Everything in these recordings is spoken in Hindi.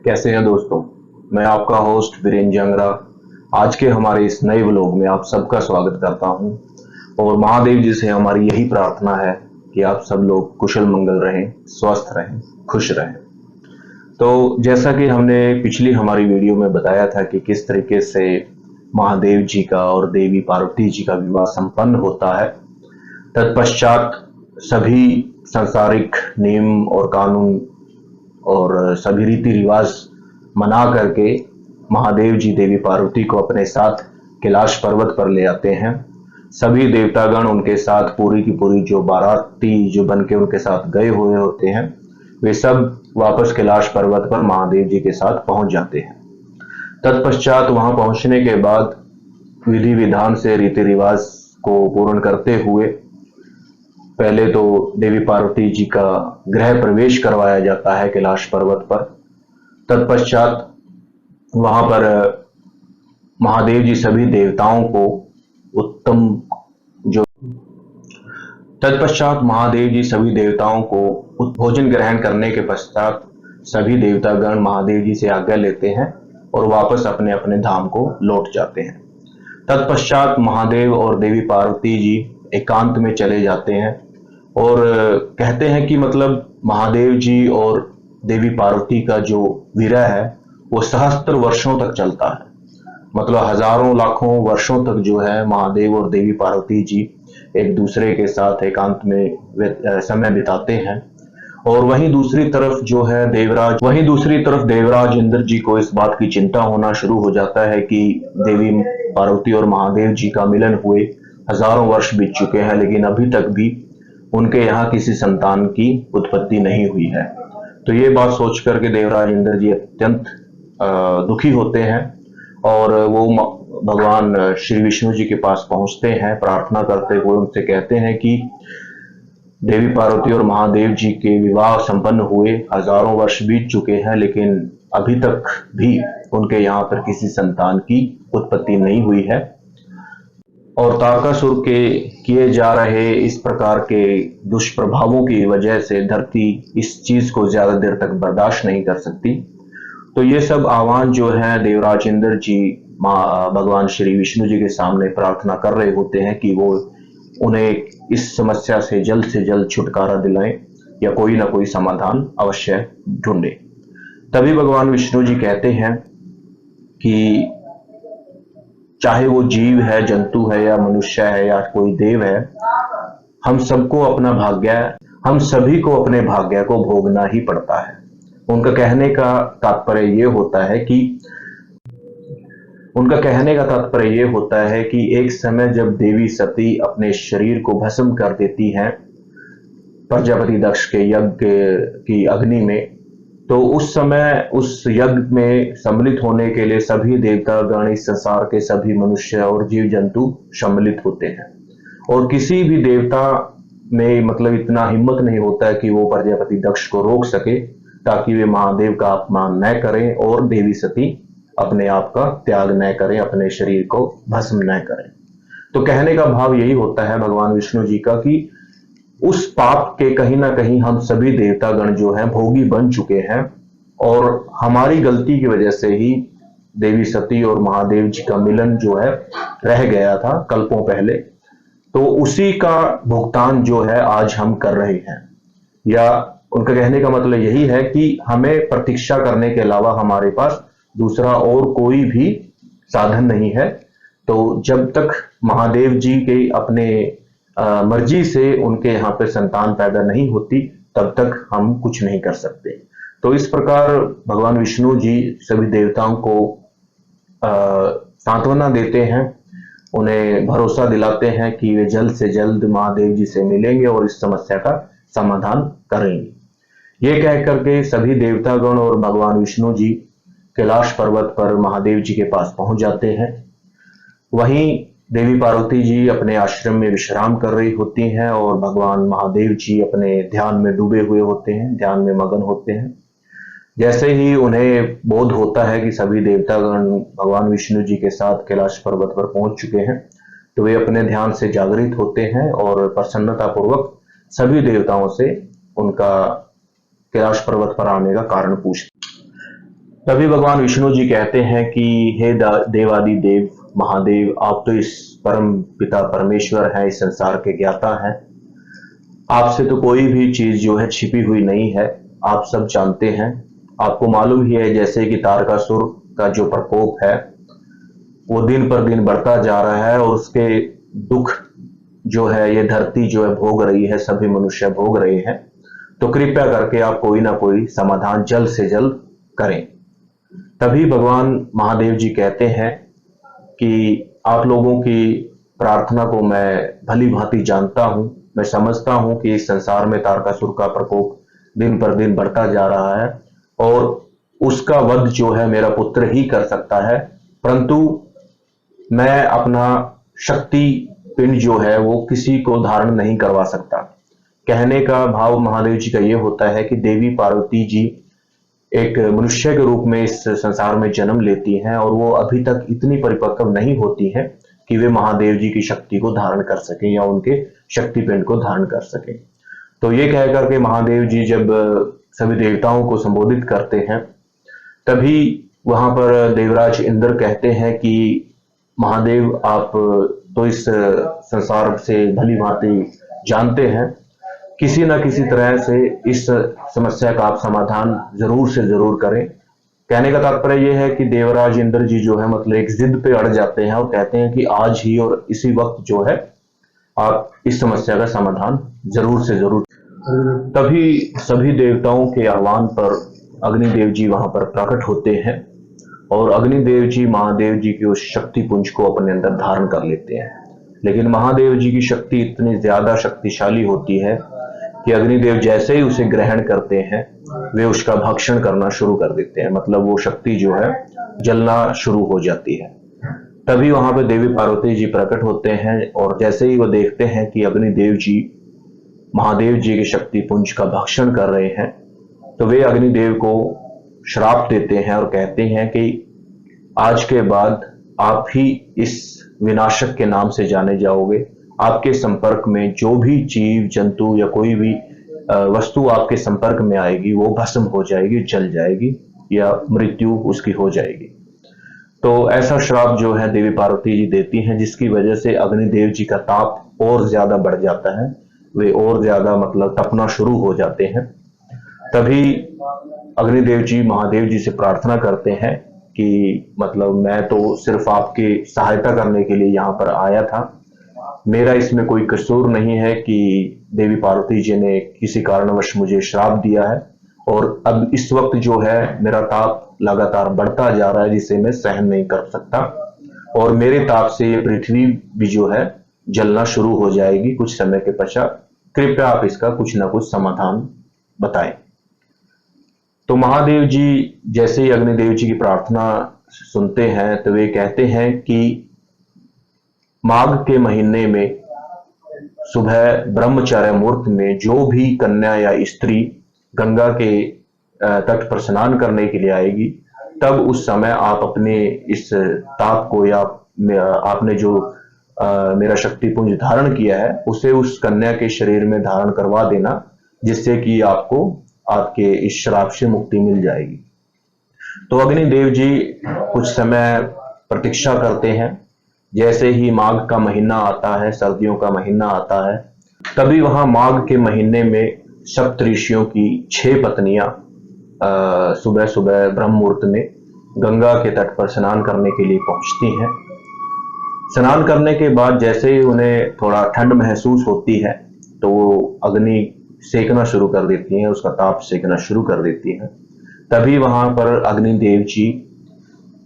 कैसे हैं दोस्तों। मैं आपका होस्ट वीरेंद्र जंगरा आज के हमारे इस नए व्लॉग में आप सबका स्वागत करता हूं और महादेव जी से हमारी यही प्रार्थना है कि आप सब लोग कुशल मंगल रहें, स्वस्थ रहें, खुश रहें। तो जैसा कि हमने पिछली हमारी वीडियो में बताया था कि किस तरीके से महादेव जी का और देवी पार्वती जी का विवाह संपन्न होता है, तत्पश्चात सभी सांसारिक नियम और कानून और सभी रीति रिवाज मना करके महादेव जी देवी पार्वती को अपने साथ कैलाश पर्वत पर ले आते हैं। सभी देवतागण उनके साथ पूरी की पूरी जो बाराती जो बन के उनके साथ गए हुए होते हैं, वे सब वापस कैलाश पर्वत पर महादेव जी के साथ पहुंच जाते हैं। तत्पश्चात वहां पहुंचने के बाद विधि विधान से रीति रिवाज को पूर्ण करते हुए पहले तो देवी पार्वती जी का गृह प्रवेश करवाया जाता है कैलाश पर्वत पर। तत्पश्चात वहां पर महादेव जी सभी देवताओं को उत्तम जो तत्पश्चात महादेव जी सभी देवताओं को भोजन ग्रहण करने के पश्चात सभी देवतागण महादेव जी से आज्ञा लेते हैं और वापस अपने अपने धाम को लौट जाते हैं। तत्पश्चात महादेव और देवी पार्वती जी एकांत में चले जाते हैं और कहते हैं कि मतलब महादेव जी और देवी पार्वती का जो विरह है वो सहस्त्र वर्षों तक चलता है। मतलब हजारों लाखों वर्षों तक जो है महादेव और देवी पार्वती जी एक दूसरे के साथ एकांत में समय बिताते हैं। और वहीं दूसरी तरफ देवराज इंद्र जी को इस बात की चिंता होना शुरू हो जाता है कि देवी पार्वती और महादेव जी का मिलन हुए हजारों वर्ष बीत चुके हैं, लेकिन अभी तक भी उनके यहाँ किसी संतान की उत्पत्ति नहीं हुई है। तो ये बात सोच करके देवराज इंद्र जी अत्यंत दुखी होते हैं और वो भगवान श्री विष्णु जी के पास पहुंचते हैं, प्रार्थना करते हुए उनसे कहते हैं कि देवी पार्वती और महादेव जी के विवाह संपन्न हुए हजारों वर्ष बीत चुके हैं, लेकिन अभी तक भी उनके यहाँ पर किसी संतान की उत्पत्ति नहीं हुई है। और तारकासुर के किए जा रहे इस प्रकार के दुष्प्रभावों की वजह से धरती इस चीज को ज्यादा देर तक बर्दाश्त नहीं कर सकती। तो ये सब आह्वान जो है देवराज इंद्र जी भगवान श्री विष्णु जी के सामने प्रार्थना कर रहे होते हैं कि वो उन्हें इस समस्या से जल्द छुटकारा दिलाएं या कोई ना कोई समाधान अवश्य ढूंढे। तभी भगवान विष्णु जी कहते हैं कि चाहे वो जीव है, जंतु है या मनुष्य है या कोई देव है, हम सभी को अपने भाग्य को भोगना ही पड़ता है। उनका कहने का तात्पर्य ये होता है कि एक समय जब देवी सती अपने शरीर को भस्म कर देती हैं प्रजापति दक्ष के यज्ञ की अग्नि में, तो उस समय उस यज्ञ में सम्मिलित होने के लिए सभी देवतागण, इस संसार के सभी मनुष्य और जीव जंतु सम्मिलित होते हैं। और किसी भी देवता में मतलब इतना हिम्मत नहीं होता है कि वो प्रजापति दक्ष को रोक सके ताकि वे महादेव का अपमान न करें और देवी सती अपने आप का त्याग न करें, अपने शरीर को भस्म न करें। तो कहने का भाव यही होता है भगवान विष्णु जी का कि उस पाप के कहीं ना कहीं हम सभी देवतागण जो हैं भोगी बन चुके हैं और हमारी गलती की वजह से ही देवी सती और महादेव जी का मिलन जो है रह गया था कल्पों पहले। तो उसी का भुगतान जो है आज हम कर रहे हैं। या उनका कहने का मतलब यही है कि हमें प्रतीक्षा करने के अलावा हमारे पास दूसरा और कोई भी साधन नहीं है। तो जब तक महादेव जी के अपने मर्जी से उनके यहाँ पे संतान पैदा नहीं होती तब तक हम कुछ नहीं कर सकते। तो इस प्रकार भगवान विष्णु जी सभी देवताओं को सांत्वना देते हैं, उन्हें भरोसा दिलाते हैं कि वे जल्द से जल्द महादेव जी से मिलेंगे और इस समस्या का समाधान करेंगे। ये कह करके सभी देवतागण और भगवान विष्णु जी कैलाश पर्वत पर महादेव जी के पास पहुंच जाते हैं। वहीं देवी पार्वती जी अपने आश्रम में विश्राम कर रही होती हैं और भगवान महादेव जी अपने ध्यान में डूबे हुए होते हैं, ध्यान में मगन होते हैं। जैसे ही उन्हें बोध होता है कि सभी देवतागण भगवान विष्णु जी के साथ कैलाश पर्वत पर पहुंच चुके हैं, तो वे अपने ध्यान से जागृत होते हैं और प्रसन्नता पूर्वक सभी देवताओं से उनका कैलाश पर्वत पर आने का कारण पूछते हैं। तभी भगवान विष्णु जी कहते हैं कि हे देवादि देव महादेव, आप तो इस परम पिता परमेश्वर हैं, इस संसार के ज्ञाता हैं। आपसे तो कोई भी चीज जो है छिपी हुई नहीं है, आप सब जानते हैं। आपको मालूम ही है जैसे कि तारकासुर का जो प्रकोप है वो दिन पर दिन बढ़ता जा रहा है, और उसके दुख जो है ये धरती जो है भोग रही है, सभी मनुष्य भोग रहे हैं। तो कृपया करके आप कोई ना कोई समाधान जल्द से जल्द करें। तभी भगवान महादेव जी कहते हैं कि आप लोगों की प्रार्थना को मैं भली भांति जानता हूं, मैं समझता हूं कि इस संसार में तारकासुर का प्रकोप दिन पर दिन बढ़ता जा रहा है, और उसका वध जो है मेरा पुत्र ही कर सकता है, परंतु मैं अपना शक्ति पिंड जो है वो किसी को धारण नहीं करवा सकता। कहने का भाव महादेव जी का ये होता है कि देवी पार्वती जी एक मनुष्य के रूप में इस संसार में जन्म लेती हैं, और वो अभी तक इतनी परिपक्व नहीं होती हैं कि वे महादेव जी की शक्ति को धारण कर सकें या उनके शक्ति पिंड को धारण कर सकें। तो ये कह करके महादेव जी जब सभी देवताओं को संबोधित करते हैं, तभी वहां पर देवराज इंद्र कहते हैं कि महादेव, आप तो इस संसार से भली भांति जानते हैं, किसी न किसी तरह से इस समस्या का आप समाधान जरूर से जरूर करें। कहने का तात्पर्य यह है कि देवराज इंद्र जी जो है मतलब एक जिद पे अड़ जाते हैं और कहते हैं कि आज ही और इसी वक्त जो है आप इस समस्या का समाधान जरूर से जरूर। तभी सभी देवताओं के आह्वान पर अग्निदेव जी वहां पर प्रकट होते हैं, और अग्निदेव जी महादेव जी की उस शक्ति पुंज को अपने अंदर धारण कर लेते हैं। लेकिन महादेव जी की शक्ति इतनी ज्यादा शक्तिशाली होती है कि अग्निदेव जैसे ही उसे ग्रहण करते हैं वे उसका भक्षण करना शुरू कर देते हैं, मतलब वो शक्ति जो है जलना शुरू हो जाती है। तभी वहां पे देवी पार्वती जी प्रकट होते हैं, और जैसे ही वो देखते हैं कि अग्निदेव जी महादेव जी के शक्ति पुंज का भक्षण कर रहे हैं, तो वे अग्निदेव को श्राप देते हैं और कहते हैं कि आज के बाद आप ही इस विनाशक के नाम से जाने जाओगे। आपके संपर्क में जो भी जीव जंतु या कोई भी वस्तु आपके संपर्क में आएगी वो भस्म हो जाएगी, जल जाएगी या मृत्यु उसकी हो जाएगी। तो ऐसा श्राप जो है देवी पार्वती जी देती हैं, जिसकी वजह से अग्निदेव जी का ताप और ज्यादा बढ़ जाता है, वे और ज्यादा मतलब तपना शुरू हो जाते हैं। तभी अग्निदेव जी महादेव जी से प्रार्थना करते हैं कि मतलब मैं तो सिर्फ आपकी सहायता करने के लिए यहाँ पर आया था, मेरा इसमें कोई कसूर नहीं है कि देवी पार्वती जी ने किसी कारणवश मुझे श्राप दिया है, और अब इस वक्त जो है मेरा ताप लगातार बढ़ता जा रहा है जिसे मैं सहन नहीं कर सकता, और मेरे ताप से ये पृथ्वी भी जो है जलना शुरू हो जाएगी कुछ समय के पश्चात। कृपया आप इसका कुछ ना कुछ समाधान बताएं। तो महादेव जी जैसे ही अग्निदेव जी की प्रार्थना सुनते हैं तो वे कहते हैं कि माघ के महीने में सुबह ब्रह्मचर्य मुहूर्त में जो भी कन्या या स्त्री गंगा के तट पर स्नान करने के लिए आएगी, तब उस समय आप अपने इस ताप को या आपने जो मेरा शक्ति पुंज धारण किया है उसे उस कन्या के शरीर में धारण करवा देना, जिससे कि आपको आपके इस श्राप से मुक्ति मिल जाएगी। तो अग्निदेव जी कुछ समय प्रतीक्षा करते हैं। जैसे ही माघ का महीना आता है, सर्दियों का महीना आता है, तभी वहां माघ के महीने में सप्तऋषियों की 6 पत्नियां सुबह सुबह ब्रह्म मुहूर्त में गंगा के तट पर स्नान करने के लिए पहुंचती हैं। स्नान करने के बाद जैसे ही उन्हें थोड़ा ठंड महसूस होती है तो वो अग्नि सेकना शुरू कर देती हैं, उसका ताप सेकना शुरू कर देती हैं। तभी वहां पर अग्निदेव जी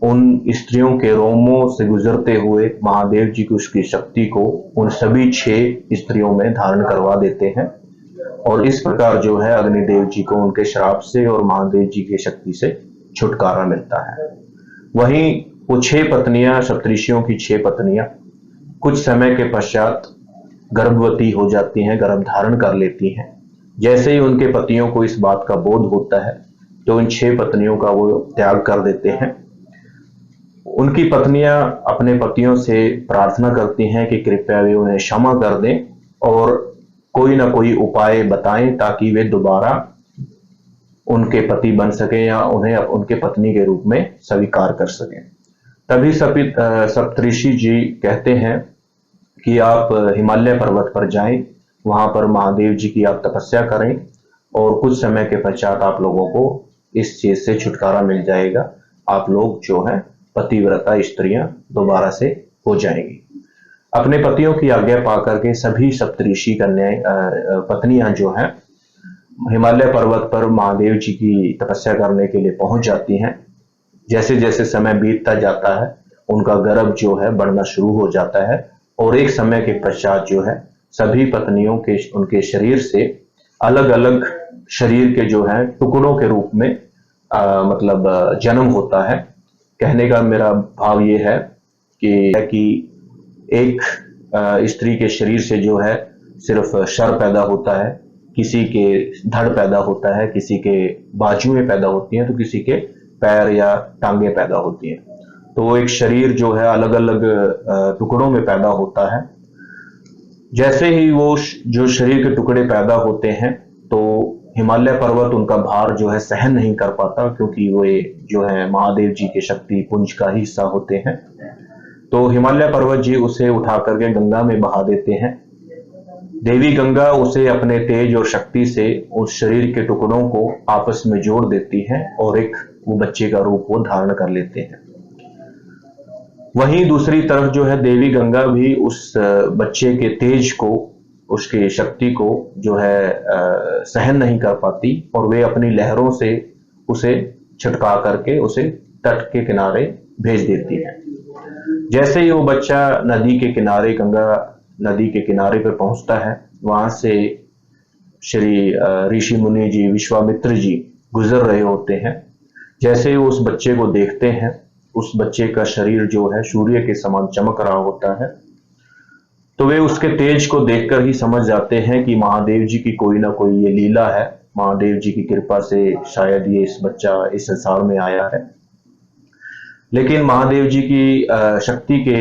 उन स्त्रियों के रोमों से गुजरते हुए महादेव जी की उसकी शक्ति को उन सभी 6 स्त्रियों में धारण करवा देते हैं, और इस प्रकार जो है अग्निदेव जी को उनके श्राप से और महादेव जी की शक्ति से छुटकारा मिलता है। वहीं वो 6 पत्नियां, सप्तऋषियों की 6 पत्नियां कुछ समय के पश्चात गर्भवती हो जाती हैं, गर्भ धारण कर लेती हैं। जैसे ही उनके पतियों को इस बात का बोध होता है तो उन 6 पत्नियों का वो त्याग कर देते हैं। उनकी पत्नियां अपने पतियों से प्रार्थना करती हैं कि कृपया वे उन्हें क्षमा कर दें और कोई ना कोई उपाय बताएं ताकि वे दोबारा उनके पति बन सके या उन्हें उनके पत्नी के रूप में स्वीकार कर सकें। तभी सप्तऋषि जी कहते हैं कि आप हिमालय पर्वत पर जाएं, वहां पर महादेव जी की आप तपस्या करें और कुछ समय के पश्चात आप लोगों को इस चीज से छुटकारा मिल जाएगा। आप लोग जो है पतिव्रता स्त्रियां दोबारा से हो जाएंगी। अपने पतियों की आज्ञा पाकर के सभी सप्तऋषि कन्याएं पत्नियां जो हैं हिमालय पर्वत पर महादेव जी की तपस्या करने के लिए पहुंच जाती हैं। जैसे जैसे समय बीतता जाता है उनका गर्भ जो है बढ़ना शुरू हो जाता है और एक समय के पश्चात जो है सभी पत्नियों के उनके शरीर से अलग अलग शरीर के जो है टुकड़ों के रूप में मतलब जन्म होता है। कहने का मेरा भाव ये है कि एक स्त्री के शरीर से जो है सिर्फ शर पैदा होता है, किसी के धड़ पैदा होता है, किसी के बाजुएं पैदा होती हैं, तो किसी के पैर या टांगे पैदा होती हैं। तो एक शरीर जो है अलग अलग टुकड़ों में पैदा होता है। जैसे ही वो जो शरीर के टुकड़े पैदा होते हैं तो हिमालय पर्वत उनका भार जो है सहन नहीं कर पाता, क्योंकि वे जो है महादेव जी के शक्ति पुंज का ही हिस्सा होते हैं। तो हिमालय पर्वत जी उसे उठा करके गंगा में बहा देते हैं। देवी गंगा उसे अपने तेज और शक्ति से उस शरीर के टुकड़ों को आपस में जोड़ देती है और एक वो बच्चे का रूप वो धारण कर लेते हैं। वहीं दूसरी तरफ जो है देवी गंगा भी उस बच्चे के तेज को, उसकी शक्ति को जो है सहन नहीं कर पाती और वे अपनी लहरों से उसे छिटका करके उसे तट के किनारे भेज देती है। जैसे ही वो बच्चा नदी के किनारे, गंगा नदी के किनारे पर पहुंचता है, वहां से श्री ऋषि मुनि जी, विश्वामित्र जी गुजर रहे होते हैं। जैसे ही वो उस बच्चे को देखते हैं, उस बच्चे का शरीर जो है सूर्य के समान चमक रहा होता है, तो वे उसके तेज को देखकर ही समझ जाते हैं कि महादेव जी की कोई ना कोई ये लीला है। महादेव जी की कृपा से शायद ये इस बच्चा इस संसार में आया है। लेकिन महादेव जी की शक्ति के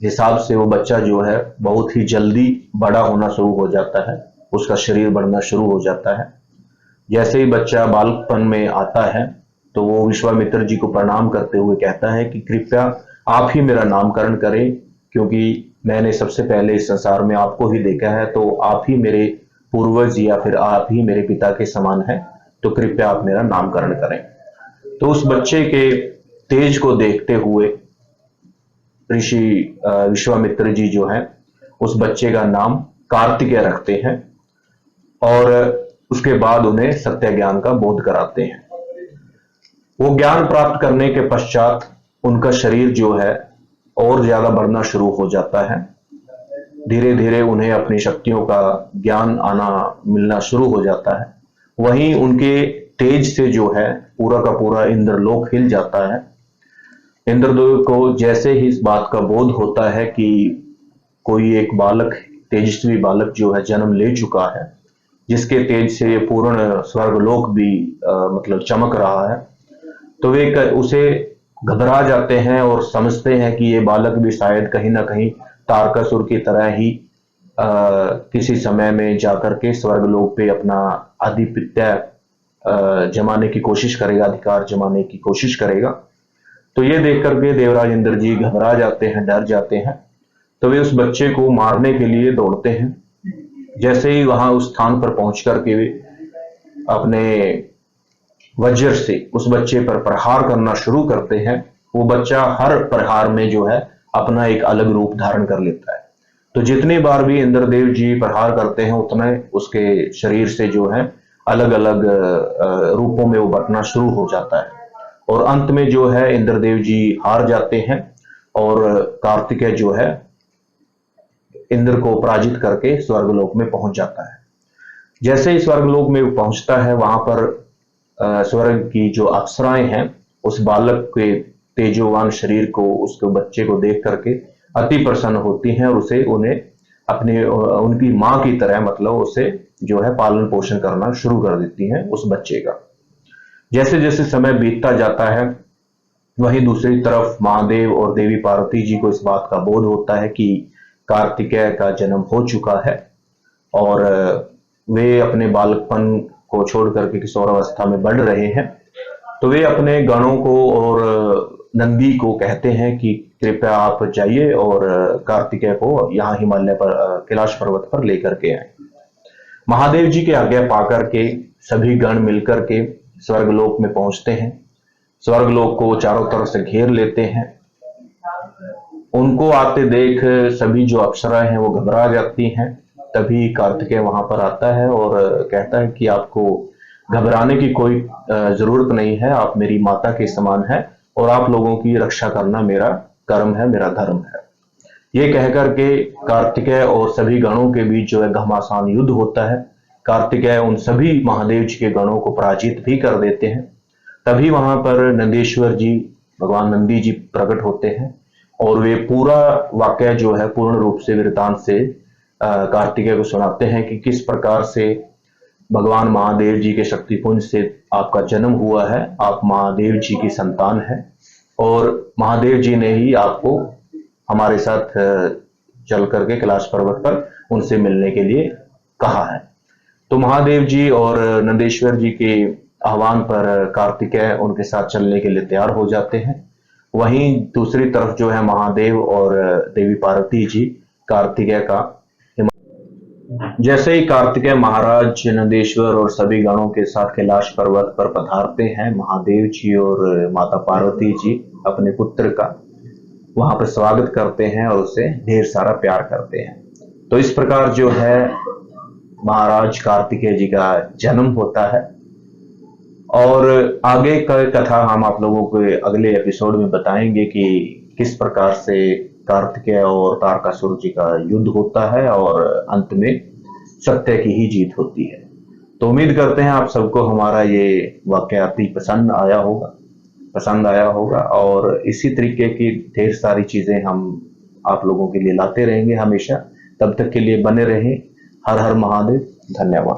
हिसाब से वो बच्चा जो है बहुत ही जल्दी बड़ा होना शुरू हो जाता है, उसका शरीर बढ़ना शुरू हो जाता है। जैसे ही बच्चा बालकपन में आता है तो वो विश्वामित्र जी को प्रणाम करते हुए कहता है कि कृपया आप ही मेरा नामकरण करें, क्योंकि मैंने सबसे पहले इस संसार में आपको ही देखा है, तो आप ही मेरे पूर्वज या फिर आप ही मेरे पिता के समान हैं, तो कृपया आप मेरा नामकरण करें। तो उस बच्चे के तेज को देखते हुए ऋषि विश्वामित्र जी जो है उस बच्चे का नाम कार्तिकेय रखते हैं और उसके बाद उन्हें सत्य ज्ञान का बोध कराते हैं। वो ज्ञान प्राप्त करने के पश्चात उनका शरीर जो है और ज्यादा बढ़ना शुरू हो जाता है। धीरे धीरे उन्हें अपनी शक्तियों का ज्ञान आना मिलना शुरू हो जाता है। वहीं उनके तेज से जो है पूरा का पूरा इंद्रलोक हिल जाता है। इंद्रदेव को जैसे ही इस बात का बोध होता है कि कोई एक बालक, तेजस्वी बालक जो है जन्म ले चुका है, जिसके तेज से ये पूर्ण स्वर्गलोक भी मतलब चमक रहा है, तो वे उसे घबरा जाते हैं और समझते हैं कि ये बालक भी शायद कहीं ना कहीं तारकासुर की तरह ही किसी समय में जाकर के स्वर्गलोक पे अपना आधिपत्य जमाने की कोशिश करेगा, अधिकार जमाने की कोशिश करेगा। तो ये देख करके देवराज इंद्र जी घबरा जाते हैं, डर जाते हैं। तो वे उस बच्चे को मारने के लिए दौड़ते हैं। जैसे ही वहां उस स्थान पर पहुंच करके वे अपने वज्र से उस बच्चे पर प्रहार करना शुरू करते हैं, वो बच्चा हर प्रहार में जो है अपना एक अलग रूप धारण कर लेता है। तो जितनी बार भी इंद्रदेव जी प्रहार करते हैं उतने उसके शरीर से जो है अलग अलग रूपों में वो बटना शुरू हो जाता है और अंत में जो है इंद्रदेव जी हार जाते हैं और कार्तिकेय जो है इंद्र को पराजित करके स्वर्गलोक में पहुंच जाता है। जैसे ही स्वर्गलोक में वो पहुंचता है, वहां पर स्वर्ग की जो अप्सराएं हैं उस बालक के तेजोवान शरीर को, उसके बच्चे को देख करके अति प्रसन्न होती हैं और उन्हें अपने उनकी मां की तरह मतलब उसे जो है पालन पोषण करना शुरू कर देती हैं उस बच्चे का। जैसे जैसे समय बीतता जाता है, वहीं दूसरी तरफ महादेव और देवी पार्वती जी को इस बात का बोध होता है कि कार्तिकेय का जन्म हो चुका है और वे अपने बालकपन को छोड़ करके किशोरावस्था में बढ़ रहे हैं, तो वे अपने गणों को और नंदी को कहते हैं कि कृपया आप जाइए और कार्तिकेय को यहाँ हिमालय पर कैलाश पर्वत पर लेकर के आए। महादेव जी की आज्ञा पाकर के सभी गण मिलकर के स्वर्गलोक में पहुंचते हैं। स्वर्गलोक को चारों तरफ से घेर लेते हैं। उनको आते देख सभी जो अप्सराएं हैं वो घबरा जाती हैं। तभी कार्तिकेय वहां पर आता है और कहता है कि आपको घबराने की कोई जरूरत नहीं है, आप मेरी माता के समान है और आप लोगों की रक्षा करना मेरा कर्म है, मेरा धर्म है। ये कहकर के कार्तिकेय और सभी गणों के बीच जो है घमासान युद्ध होता है। कार्तिकेय उन सभी महादेव जी के गणों को पराजित भी कर देते हैं। तभी वहां पर नंदेश्वर जी, भगवान नंदी जी प्रकट होते हैं और वे पूरा वाकया जो है पूर्ण रूप से वृतांत से कार्तिकेय को सुनाते हैं कि किस प्रकार से भगवान महादेव जी के शक्तिपुंज से आपका जन्म हुआ है, आप महादेव जी की संतान हैं और महादेव जी ने ही आपको हमारे साथ चल करके कैलाश पर्वत पर उनसे मिलने के लिए कहा है। तो महादेव जी और नंदेश्वर जी के आह्वान पर कार्तिकेय उनके साथ चलने के लिए तैयार हो जाते हैं। वहीं दूसरी तरफ जो है महादेव और देवी पार्वती जी कार्तिकेय का, जैसे ही कार्तिकेय महाराज नंदेश्वर और सभी गणों के साथ कैलाश पर्वत पर पधारते हैं, महादेव जी और माता पार्वती जी अपने पुत्र का वहां पर स्वागत करते हैं और उसे ढेर सारा प्यार करते हैं। तो इस प्रकार जो है महाराज कार्तिकेय जी का जन्म होता है और आगे का कथा हम आप लोगों को अगले एपिसोड में बताएंगे कि किस प्रकार से कार्तिकेय और तारकासुर जी का युद्ध होता है और अंत में सत्य की ही जीत होती है। तो उम्मीद करते हैं आप सबको हमारा ये वाकयाती पसंद आया होगा और इसी तरीके की ढेर सारी चीजें हम आप लोगों के लिए लाते रहेंगे हमेशा। तब तक के लिए बने रहें। हर हर महादेव। धन्यवाद।